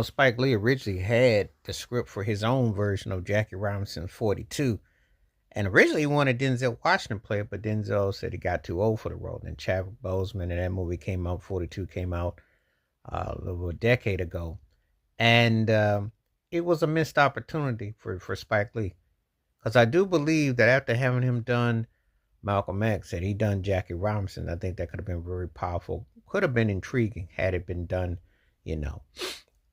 Spike Lee originally had the script for his own version of Jackie Robinson's 42. And originally he wanted Denzel Washington to play it, but Denzel said he got too old for the role. And Chadwick Boseman, and that movie came out, 42 came out a little over a decade ago. And it was a missed opportunity for Spike Lee. Because I do believe that after having him done Malcolm X and he done Jackie Robinson, I think that could have been very powerful. Could have been intriguing had it been done, you know.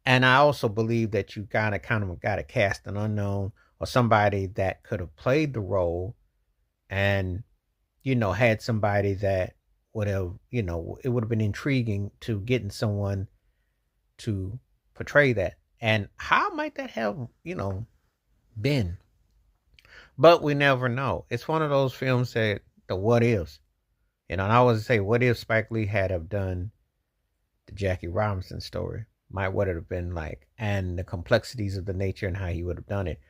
And I also believe that you kind of got to cast an unknown or somebody that could have played the role and had somebody that would have, it would have been intriguing to getting someone to portray that. And how might that have, been? But we never know. It's one of those films that the what ifs. And I always say, what if Spike Lee had have done the Jackie Robinson story? Might what it have been like, and the complexities of the nature and how he would have done it.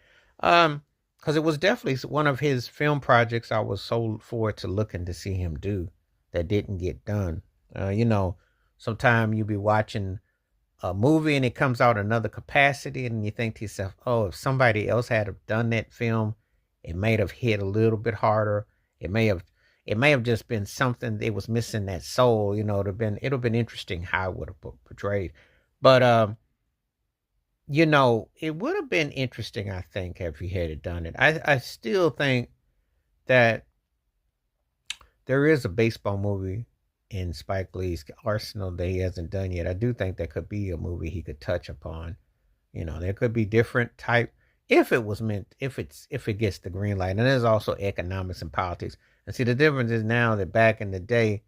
Because it was definitely one of his film projects I was so forward to looking to see him do that didn't get done. Sometime you be watching a movie and it comes out another capacity, and you think to yourself, "Oh, if somebody else had have done that film, it may have hit a little bit harder. It may have, it may have just been something it was missing that soul. It'd have been interesting how it would have portrayed, but it would have been interesting, I think, if he had done it. I still think that there is a baseball movie in Spike Lee's arsenal that he hasn't done yet. I do think that could be a movie he could touch upon. There could be different type if it was meant if it gets the green light. And there's also economics and politics. And see the difference is now that back in the day,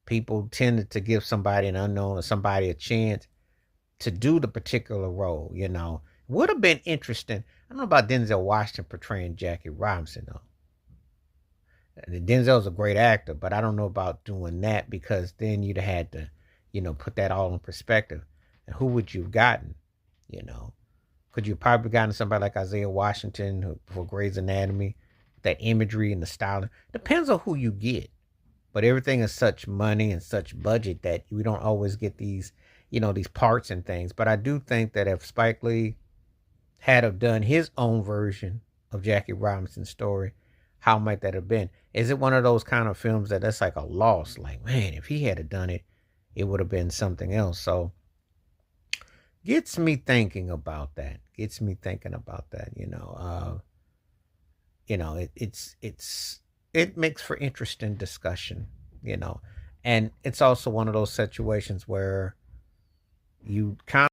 people tended to give somebody an unknown or somebody a chance to do the particular role. Would have been interesting. I don't know about Denzel Washington portraying Jackie Robinson though. Denzel's a great actor, but I don't know about doing that because then you'd have had to, put that all in perspective. And who would you have gotten? You know, could you probably gotten somebody like Isaiah Washington for Grey's Anatomy? That imagery and the styling depends on who you get. But everything is such money and such budget that we don't always get these parts and things. But I do think that if Spike Lee had have done his own version of Jackie Robinson's story, how might that have been? Is it one of those kind of films that's like a loss? Like, man, if he had have done it, it would have been something else. So gets me thinking about that. Gets me thinking about that. It makes for interesting discussion. You know, and it's also one of those situations where you kind